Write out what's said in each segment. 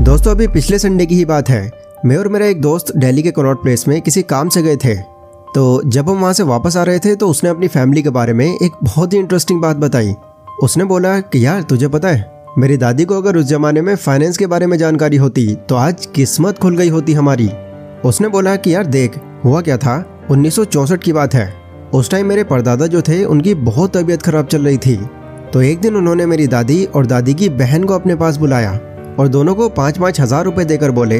दोस्तों अभी पिछले संडे की ही बात है। मैं और मेरा एक दोस्त दिल्ली के कनॉट प्लेस में किसी काम से गए थे। तो जब हम वहाँ से वापस आ रहे थे तो उसने अपनी फैमिली के बारे में एक बहुत ही इंटरेस्टिंग बात बताई। उसने बोला कि यार तुझे पता है, मेरी दादी को अगर उस जमाने में फाइनेंस के बारे में जानकारी होती तो आज किस्मत खुल गई होती हमारी। उसने बोला कि यार देख, हुआ क्या था, 1964 की बात है। उस टाइम मेरे परदादा जो थे उनकी बहुत तबीयत खराब चल रही थी। तो एक दिन उन्होंने मेरी दादी और दादी की बहन को अपने पास बुलाया और दोनों को 5-5 हज़ार रुपये देकर बोले,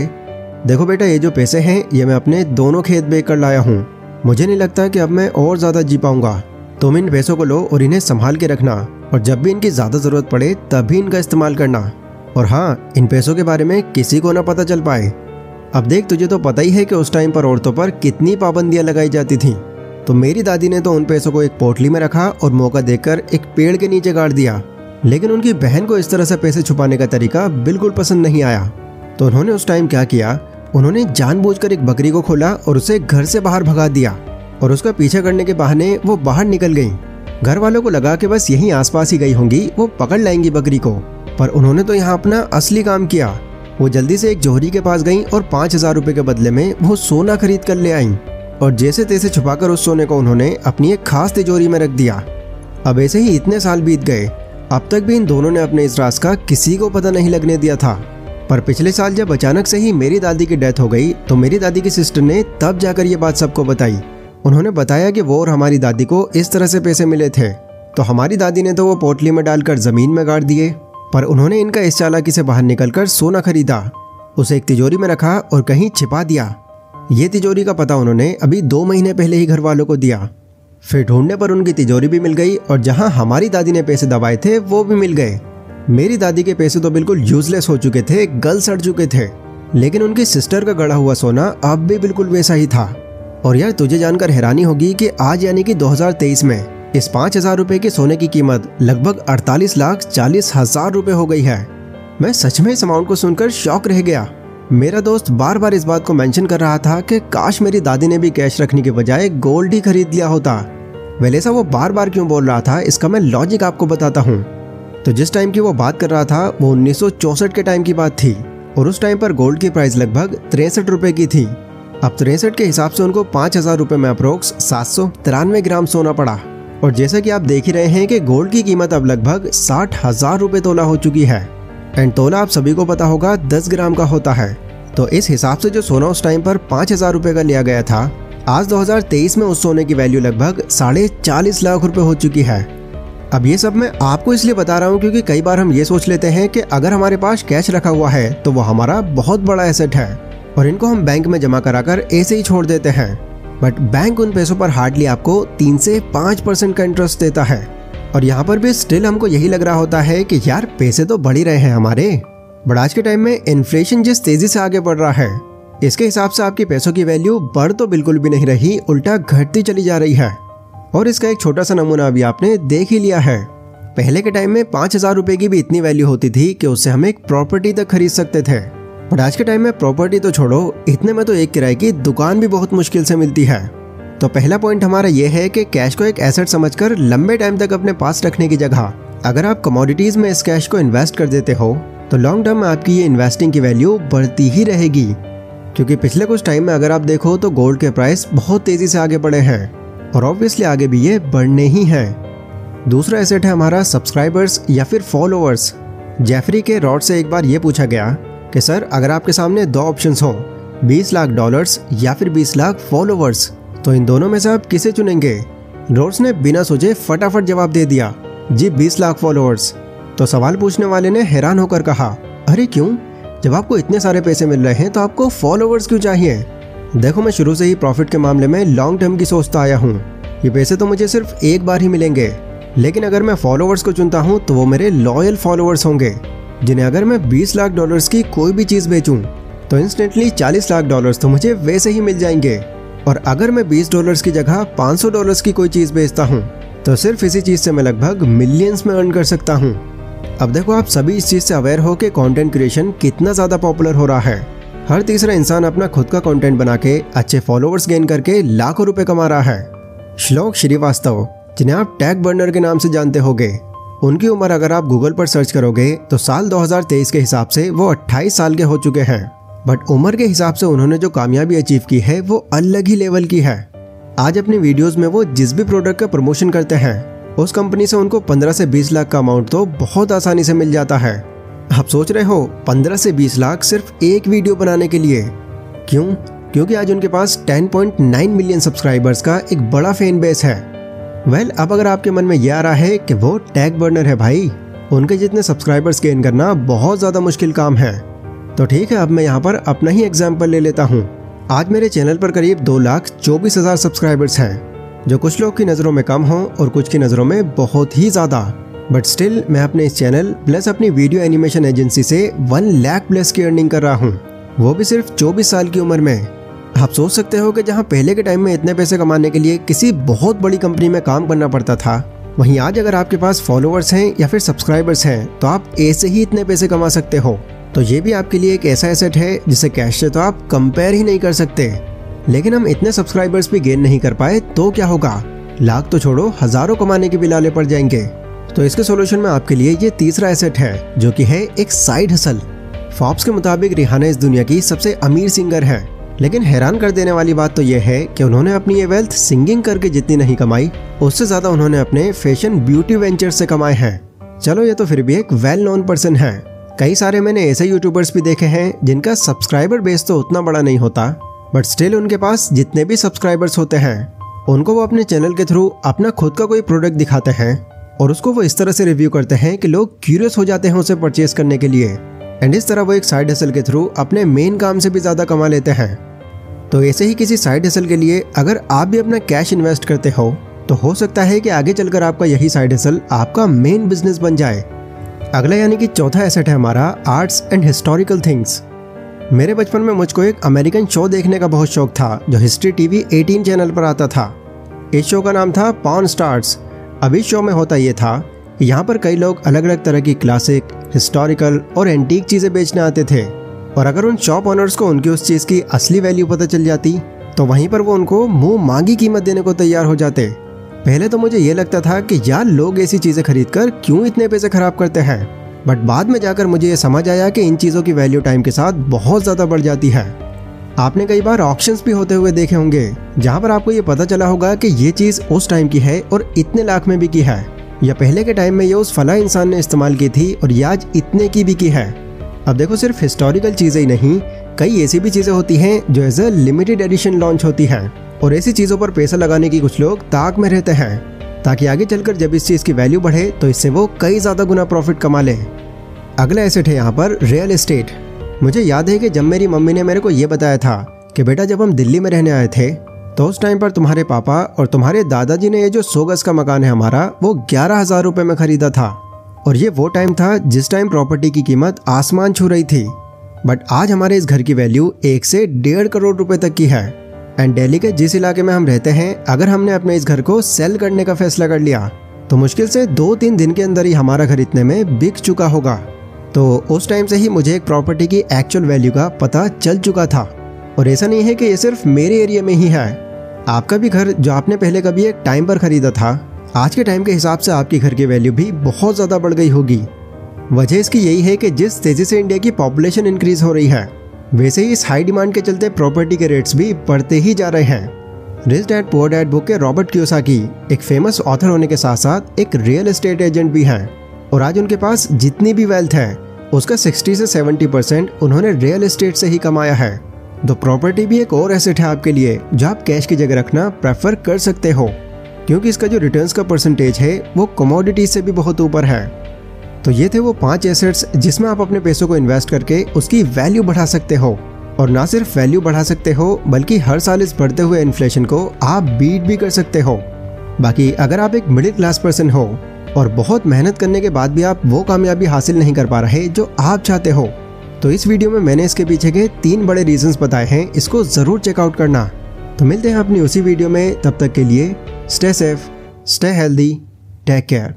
देखो बेटा, ये जो पैसे हैं ये मैं अपने दोनों खेत बेच कर लाया हूँ। मुझे नहीं लगता कि अब मैं और ज़्यादा जी पाऊँगा। तुम इन पैसों को लो और इन्हें संभाल के रखना, और जब भी इनकी ज़्यादा ज़रूरत पड़े तभी इनका इस्तेमाल करना। और हाँ, इन पैसों के बारे में किसी को ना पता चल पाए। अब देख, तुझे तो पता ही है कि उस टाइम पर औरतों पर कितनी पाबंदियाँ लगाई जाती थीं। तो मेरी दादी ने तो उन पैसों को एक पोटली में रखा और मौका देखकर एक पेड़ के नीचे गाड़ दिया। लेकिन उनकी बहन को इस तरह से पैसे छुपाने का तरीका बिल्कुल पसंद नहीं आया। तो उन्होंने उस टाइम क्या किया, उन्होंने जानबूझकर एक बकरी को खोला और उसे घर से बाहर भगा दिया, और उसका पीछा करने के बहाने वो बाहर निकल गई। घर वालों को लगा कि बस यहीं आसपास ही गई होंगी, वो पकड़ लाएंगी बकरी को। पर उन्होंने तो यहाँ अपना असली काम किया। वो जल्दी से एक जोहरी के पास गई और 5,000 रुपये के बदले में वो सोना खरीद कर ले आई, और जैसे तैसे छुपाकर उस सोने को उन्होंने अपनी एक खास तिजोरी में रख दिया। अब ऐसे ही इतने साल बीत गए, अब तक भी इन दोनों ने अपने इस राज का किसी को पता नहीं लगने दिया था। पर पिछले साल जब अचानक से ही मेरी दादी की डेथ हो गई तो मेरी दादी की सिस्टर ने तब जाकर ये बात सबको बताई। उन्होंने बताया कि वो और हमारी दादी को इस तरह से पैसे मिले थे। तो हमारी दादी ने तो वो पोटली में डालकर ज़मीन में गाड़ दिए, पर उन्होंने इनका इस चालाकी से बाहर निकलकर सोना खरीदा, उसे एक तिजोरी में रखा और कहीं छिपा दिया। ये तिजोरी का पता उन्होंने अभी 2 महीने पहले ही घर वालों को दिया। फिर ढूंढने पर उनकी तिजोरी भी मिल गई, और जहां हमारी दादी ने पैसे दबाए थे वो भी मिल गए। मेरी दादी के पैसे तो बिल्कुल यूजलेस हो चुके थे, गल सड़ चुके थे, लेकिन उनकी सिस्टर का गड़ा हुआ सोना अब भी बिल्कुल वैसा ही था। और यार तुझे जानकर हैरानी होगी कि आज यानी कि 2023 में इस 5,000 रुपये के सोने की कीमत लगभग 48,40,000 रुपये हो गई है। मैं सच में इस अमाउंट को सुनकर शॉक रह गया। मेरा दोस्त बार बार इस बात को मेंशन कर रहा था कि काश मेरी दादी ने भी कैश रखने के बजाय गोल्ड ही खरीद लिया होता। वेल ऐसा वो बार बार क्यों बोल रहा था, इसका मैं लॉजिक आपको बताता हूँ। तो जिस टाइम की वो बात कर रहा था वो 1964 के टाइम की बात थी, और उस टाइम पर गोल्ड की प्राइस लगभग 63 रुपये की थी। अब 63 के हिसाब से उनको 5,000 रुपये में अप्रोक्स 793 ग्राम सोना पड़ा। और जैसा कि आप देख ही रहे हैं कि गोल्ड की कीमत अब लगभग 60,000 रुपये तोला हो चुकी है। एंड तोला आप सभी को पता होगा 10 ग्राम का होता है। तो इस हिसाब से जो सोना उस टाइम पर 5,000 रुपये का लिया गया था, आज 2023 में उस सोने की वैल्यू लगभग 40.5 लाख रुपए हो चुकी है। अब ये सब मैं आपको इसलिए बता रहा हूँ क्योंकि कई बार हम ये सोच लेते हैं कि अगर हमारे पास कैश रखा हुआ है तो वो हमारा बहुत बड़ा एसेट है, और इनको हम बैंक में जमा कराकर ऐसे ही छोड़ देते हैं। बट बैंक उन पैसों पर हार्डली आपको 3 से 5% का इंटरेस्ट देता है, और यहाँ पर भी स्टिल हमको यही लग रहा होता है कि यार पैसे तो बढ़ ही रहे हैं हमारे। बट आज के टाइम में इन्फ्लेशन जिस तेजी से आगे बढ़ रहा है, इसके हिसाब से आपके पैसों की वैल्यू बढ़ तो बिल्कुल भी नहीं रही, उल्टा घटती चली जा रही है। और इसका एक छोटा सा नमूना अभी आपने देख ही लिया है। पहले के टाइम में 5,000 रुपये की भी इतनी वैल्यू होती थी कि उससे हम एक प्रॉपर्टी तक खरीद सकते थे। बट आज के टाइम में प्रॉपर्टी तो छोड़ो, इतने में तो एक किराए की दुकान भी बहुत मुश्किल से मिलती है। तो पहला पॉइंट हमारा यह है कि कैश को एक एसेट समझकर लंबे टाइम तक अपने पास रखने की जगह अगर आप कमोडिटीज में इस कैश को इन्वेस्ट कर देते हो तो लॉन्ग टर्म में आपकी ये इन्वेस्टिंग की वैल्यू बढ़ती ही रहेगी। क्योंकि पिछले कुछ टाइम में अगर आप देखो तो गोल्ड के प्राइस बहुत तेजी से आगे बढ़े हैं, और ऑब्वियसली आगे भी ये बढ़ने ही हैं। दूसरा एसेट है हमारा सब्सक्राइबर्स या फिर फॉलोअर्स। जेफरी के रॉड से एक बार ये पूछा गया कि सर, अगर आपके सामने 2 ऑप्शंस हो, $20 लाख या फिर 20 लाख फॉलोअर्स, तो इन दोनों में से आप किसे चुनेंगे? रॉड्स ने बिना सोचे फटाफट जवाब दे दिया, जी 20 लाख फॉलोअर्स। तो सवाल पूछने वाले ने हैरान होकर कहा, अरे क्यों? जब आपको इतने सारे पैसे मिल रहे हैं तो आपको फॉलोअर्स क्यों चाहिए? देखो, मैं शुरू से ही प्रॉफिट के मामले में लॉन्ग टर्म की सोचता आया हूँ। ये पैसे तो मुझे सिर्फ एक बार ही मिलेंगे, लेकिन अगर मैं फॉलोअर्स को चुनता हूँ तो वो मेरे लॉयल फॉलोअर्स होंगे, जिन्हें अगर मैं $20 लाख की कोई भी चीज़ बेचूं तो इंस्टेंटली $40 लाख तो मुझे वैसे ही मिल जाएंगे। और अगर मैं $20 की जगह $500 की कोई चीज़ बेचता हूँ तो सिर्फ इसी चीज़ से मैं लगभग मिलियंस में अर्न कर सकता हूँ। अब देखो, आप सभी इस चीज़ से अवेयर हो कि कंटेंट क्रिएशन कितना ज़्यादा पॉपुलर हो रहा है। हर तीसरा इंसान अपना खुद का कंटेंट बना के अच्छे फॉलोअर्स गेन करके लाखों रुपए कमा रहा है। श्लोक श्रीवास्तव, जिन्हें आप टैग बर्नर के नाम से जानते होंगे, उनकी उम्र अगर आप गूगल पर सर्च करोगे तो साल 2023 के हिसाब से वो 28 साल के हो चुके हैं। बट उम्र के हिसाब से उन्होंने जो कामयाबी अचीव की है वो अलग ही लेवल की है। आज अपनी वीडियोस में वो जिस भी प्रोडक्ट का प्रमोशन करते हैं उस कंपनी से उनको 15 से 20 लाख का अमाउंट तो बहुत आसानी से मिल जाता है। आप सोच रहे हो 15 से 20 लाख सिर्फ एक वीडियो बनाने के लिए? क्यों? क्योंकि आज उनके पास 10.9 मिलियन सब्सक्राइबर्स का एक बड़ा फैन बेस है। अब अगर आपके मन में यह आ रहा है कि वो टैग बर्नर है भाई, उनके जितने सब्सक्राइबर्स गेन करना बहुत ज़्यादा मुश्किल काम है, तो ठीक है, अब मैं यहाँ पर अपना ही एग्जाम्पल ले लेता हूँ। आज मेरे चैनल पर करीब 2,24,000 सब्सक्राइबर्स हैं, जो कुछ लोग की नज़रों में कम हों और कुछ की नज़रों में बहुत ही ज़्यादा। बट स्टिल मैं अपने इस चैनल प्लस अपनी वीडियो एनिमेशन एजेंसी से 1 लाख प्लस की अर्निंग कर रहा हूँ, वो भी सिर्फ 24 साल की उम्र में। आप सोच सकते हो कि जहाँ पहले के टाइम में इतने पैसे कमाने के लिए किसी बहुत बड़ी कंपनी में काम करना पड़ता था, वहीं आज अगर आपके पास फॉलोअर्स हैं या फिर सब्सक्राइबर्स हैं तो आप ऐसे ही इतने पैसे कमा सकते हो। तो ये भी आपके लिए एक ऐसा एसेट है जिसे कैश से तो आप कंपेयर ही नहीं कर सकते। लेकिन हम इतने सब्सक्राइबर्स भी गेन नहीं कर पाए तो क्या होगा? लाख तो छोड़ो, हजारों कमाने के भी लाले पड़ जाएंगे। तो इसके सोल्यूशन में आपके लिए ये तीसरा एसेट है, जो कि है एक साइड हसल। फॉर्ब्स के मुताबिक रिहाना इस दुनिया की सबसे अमीर सिंगर है, लेकिन हैरान कर देने वाली बात तो यह है कि उन्होंने अपनी ये वेल्थ सिंगिंग करके जितनी नहीं कमाई, उससे ज्यादा उन्होंने अपने फैशन ब्यूटी वेंचर से कमाए हैं। चलो, ये तो फिर भी एक वेल नोन पर्सन है। कई सारे मैंने ऐसे यूट्यूबर्स भी देखे हैं जिनका सब्सक्राइबर बेस तो उतना बड़ा नहीं होता, बट स्टिल उनके पास जितने भी सब्सक्राइबर्स होते हैं उनको वो अपने चैनल के थ्रू अपना खुद का कोई प्रोडक्ट दिखाते हैं और उसको वो इस तरह से रिव्यू करते हैं कि लोग क्यूरियस हो जाते हैं उसे परचेज करने के लिए। एंड इस तरह वो एक साइड हसल के थ्रू अपने मेन काम से भी ज़्यादा कमा लेते हैं। तो ऐसे ही किसी साइड हसल के लिए अगर आप भी अपना कैश इन्वेस्ट करते हो तो हो सकता है कि आगे चलकर आपका यही साइड हसल आपका मेन बिजनेस बन जाए। अगला यानी कि चौथा एसेट है हमारा आर्ट्स एंड हिस्टोरिकल थिंग्स। मेरे बचपन में मुझको एक अमेरिकन शो देखने का बहुत शौक था, जो हिस्ट्री टीवी 18 चैनल पर आता था। इस शो का नाम था पॉन स्टार्स। अब इस शो में होता ये था कि यहाँ पर कई लोग अलग अलग तरह की क्लासिक, हिस्टोरिकल और एंटीक चीज़ें बेचने आते थे, और अगर उन शॉप ओनर्स को उनकी उस चीज़ की असली वैल्यू पता चल जाती तो वहीं पर वो उनको मुंह मांगी कीमत देने को तैयार हो जाते। पहले तो मुझे ये लगता था कि यार लोग ऐसी चीज़ें खरीदकर क्यों इतने पैसे खराब करते हैं, बट बाद में जाकर मुझे ये समझ आया कि इन चीज़ों की वैल्यू टाइम के साथ बहुत ज़्यादा बढ़ जाती है। आपने कई बार ऑक्शंस भी होते हुए देखे होंगे, जहाँ पर आपको ये पता चला होगा कि ये चीज़ उस टाइम की है और इतने लाख में बिकी है, या पहले के टाइम में ये उस फला इंसान ने इस्तेमाल की थी और ये आज इतने की बिकी है। अब देखो, सिर्फ हिस्टोरिकल चीज़ें ही नहीं, कई ऐसी भी चीज़ें होती हैं जो as a limited edition launch होती हैं, और ऐसी चीज़ों पर पैसा लगाने की कुछ लोग ताक में रहते हैं ताकि आगे चलकर जब इस चीज़ की वैल्यू बढ़े तो इससे वो कई ज़्यादा गुना प्रॉफिट कमा लें। अगला एसेट है यहाँ पर रियल एस्टेट। मुझे याद है कि जब मेरी मम्मी ने मेरे को ये बताया था कि बेटा जब हम दिल्ली में रहने आए थे तो उस टाइम पर तुम्हारे पापा और तुम्हारे दादाजी ने ये जो 100 गज का मकान है हमारा, वो 11,000 रुपये में खरीदा था, और ये वो टाइम था जिस टाइम प्रॉपर्टी की कीमत आसमान छू रही थी। बट आज हमारे इस घर की वैल्यू 1 से 1.5 करोड़ रुपए तक की है। एंड दिल्ली के जिस इलाके में हम रहते हैं, अगर हमने अपने इस घर को सेल करने का फैसला कर लिया तो मुश्किल से 2-3 दिन के अंदर ही हमारा घर इतने में बिक चुका होगा। तो उस टाइम से ही मुझे एक प्रॉपर्टी की एक्चुअल वैल्यू का पता चल चुका था। और ऐसा नहीं है कि ये सिर्फ मेरे एरिया में ही है, आपका भी घर जो आपने पहले कभी एक टाइम पर खरीदा था, आज के टाइम के हिसाब से आपके घर की वैल्यू भी बहुत ज़्यादा बढ़ गई होगी। वजह इसकी यही है कि जिस तेज़ी से इंडिया की पॉपुलेशन इंक्रीज हो रही है, वैसे ही इस हाई डिमांड के चलते प्रॉपर्टी के रेट्स भी बढ़ते ही जा रहे हैं। Rich dad poor dad book के रॉबर्ट कियोसाकी एक फेमस ऑथर होने के साथ साथ एक रियल एस्टेट एजेंट भी हैं, और आज उनके पास जितनी भी वेल्थ है उसका 60 से 70% उन्होंने रियल एस्टेट से ही कमाया है। तो प्रॉपर्टी भी एक और एसेट है आपके लिए जो आप कैश की जगह रखना प्रेफर कर सकते हो, क्योंकि इसका जो रिटर्न्स का परसेंटेज है वो कमोडिटी से भी बहुत ऊपर है। तो ये थे वो 5 एसेट्स जिसमें आप अपने पैसों को इन्वेस्ट करके उसकी वैल्यू बढ़ा सकते हो, और ना सिर्फ वैल्यू बढ़ा सकते हो बल्कि हर साल इस बढ़ते हुए इन्फ्लेशन को आप बीट भी कर सकते हो। बाकी अगर आप एक मिडिल क्लास पर्सन हो और बहुत मेहनत करने के बाद भी आप वो कामयाबी हासिल नहीं कर पा रहे जो आप चाहते हो, तो इस वीडियो में मैंने इसके पीछे के 3 बड़े रीजंस बताए हैं, इसको ज़रूर चेकआउट करना। तो मिलते हैं अपनी उसी वीडियो में, तब तक के लिए stay safe, stay healthy, take care.